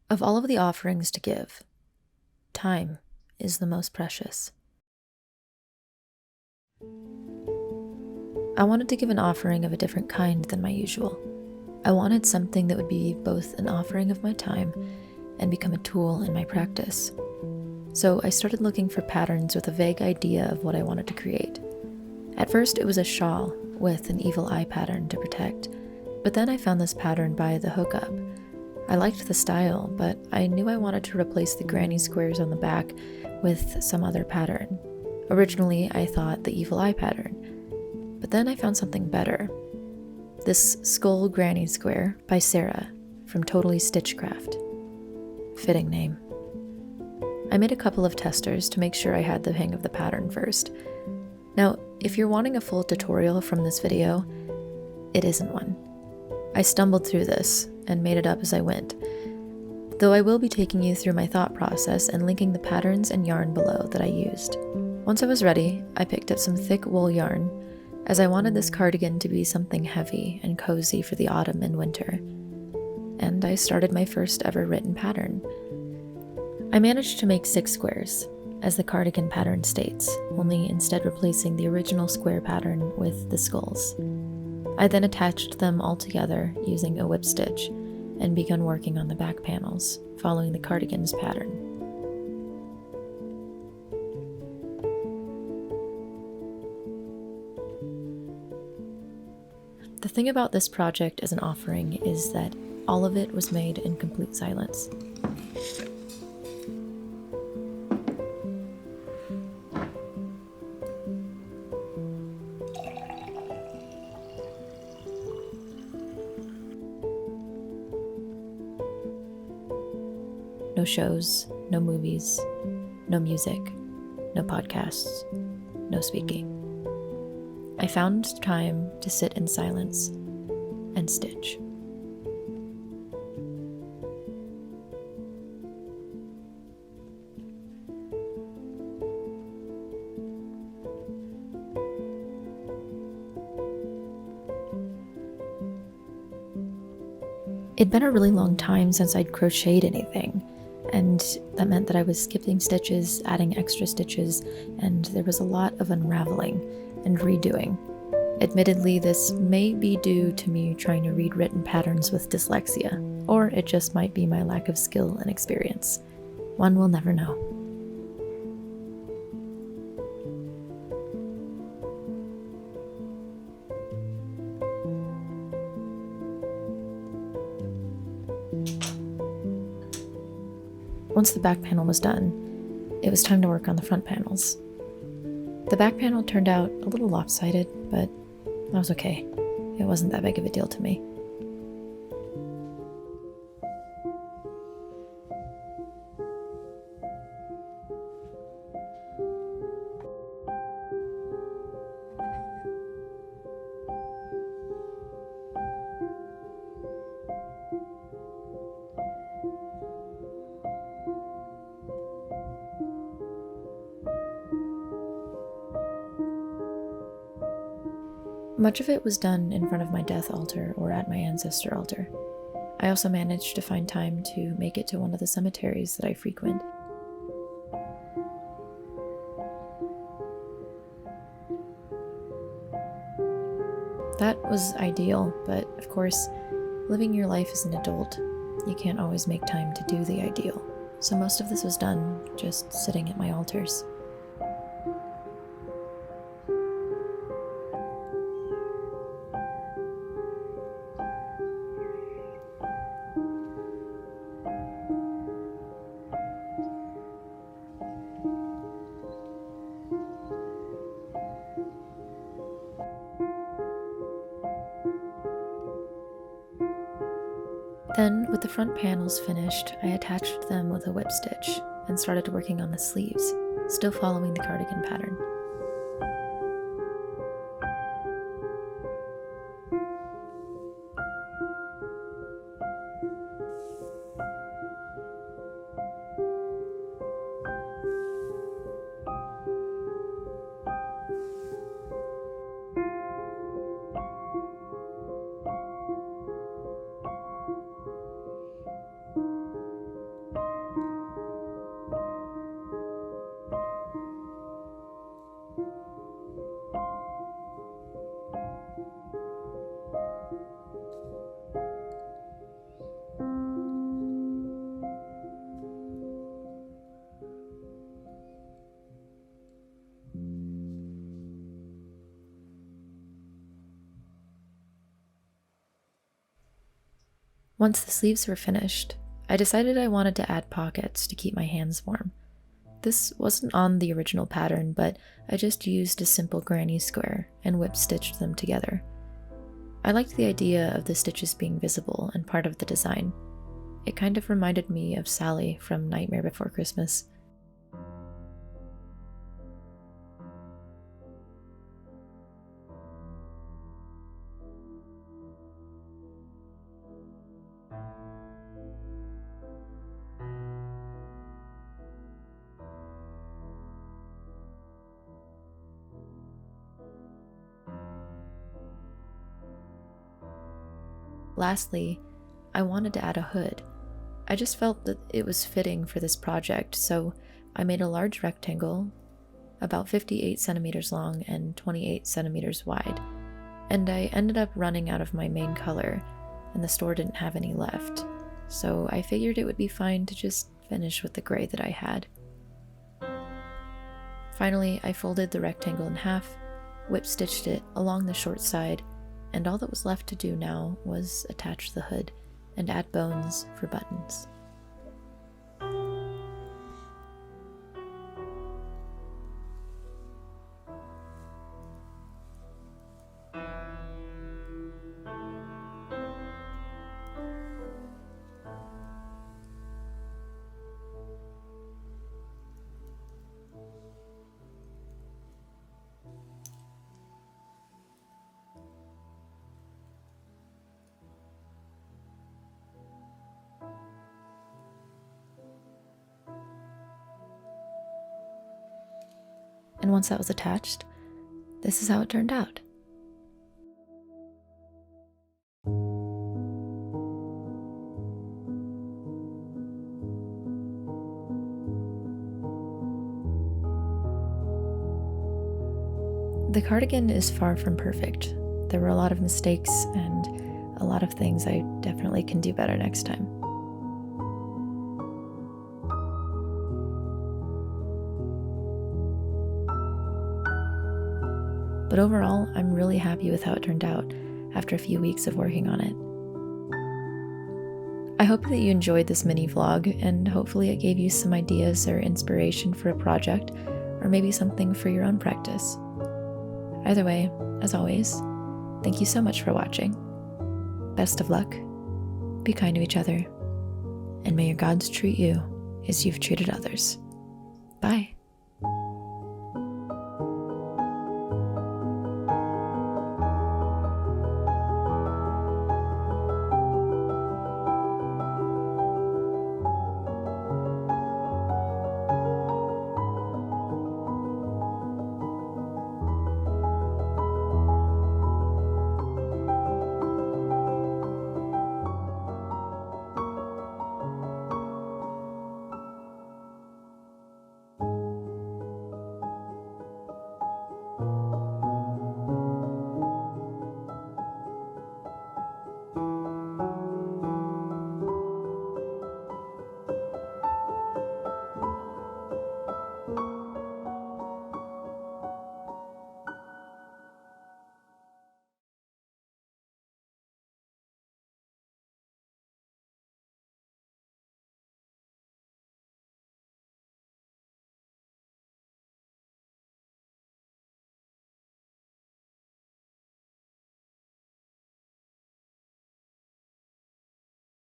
Of all of the offerings to give, time is the most precious. I wanted to give an offering of a different kind than my usual. I wanted something that would be both an offering of my time and become a tool in my practice. So I started looking for patterns with a vague idea of what I wanted to create. At first, it was a shawl with an evil eye pattern to protect, but then I found this pattern by the hookup. I liked the style, but I knew I wanted to replace the granny squares on the back with some other pattern. Originally, I thought the evil eye pattern, but then I found something better. This skull granny square by Sarah from Totally Stitchcraft. Fitting name. I made a couple of testers to make sure I had the hang of the pattern first. Now, if you're wanting a full tutorial from this video, it isn't one. I stumbled through this and made it up as I went, though I will be taking you through my thought process and linking the patterns and yarn below that I used. Once I was ready, I picked up some thick wool yarn, as I wanted this cardigan to be something heavy and cozy for the autumn and winter, and I started my first ever written pattern. I managed to make 6 squares, as the cardigan pattern states, only instead replacing the original square pattern with the skulls. I then attached them all together using a whip stitch and begun working on the back panels, following the cardigan's pattern. The thing about this project as an offering is that all of it was made in complete silence. No shows, no movies, no music, no podcasts, no speaking. I found time to sit in silence and stitch. It'd been a really long time since I'd crocheted anything, and that meant that I was skipping stitches, adding extra stitches, and there was a lot of unraveling and redoing. Admittedly, this may be due to me trying to read written patterns with dyslexia, or it just might be my lack of skill and experience. One will never know. Once the back panel was done, it was time to work on the front panels. The back panel turned out a little lopsided, but that was okay. It wasn't that big of a deal to me. Much of it was done in front of my death altar or at my ancestor altar. I also managed to find time to make it to one of the cemeteries that I frequent. That was ideal, but of course, living your life as an adult, you can't always make time to do the ideal. So most of this was done just sitting at my altars. Then, with the front panels finished, I attached them with a whip stitch and started working on the sleeves, still following the cardigan pattern. Once the sleeves were finished, I decided I wanted to add pockets to keep my hands warm. This wasn't on the original pattern, but I just used a simple granny square and whip stitched them together. I liked the idea of the stitches being visible and part of the design. It kind of reminded me of Sally from Nightmare Before Christmas. Lastly, I wanted to add a hood. I just felt that it was fitting for this project, so I made a large rectangle, about 58 centimeters long and 28 centimeters wide, and I ended up running out of my main color, and the store didn't have any left, so I figured it would be fine to just finish with the gray that I had. Finally, I folded the rectangle in half, whip stitched it along the short side, and all that was left to do now was attach the hood and add bones for buttons. And once that was attached, this is how it turned out. The cardigan is far from perfect. There were a lot of mistakes and a lot of things I definitely can do better next time. But overall, I'm really happy with how it turned out after a few weeks of working on it. I hope that you enjoyed this mini vlog, and hopefully it gave you some ideas or inspiration for a project, or maybe something for your own practice. Either way, as always, thank you so much for watching. Best of luck, be kind to each other, and may your gods treat you as you've treated others. Bye.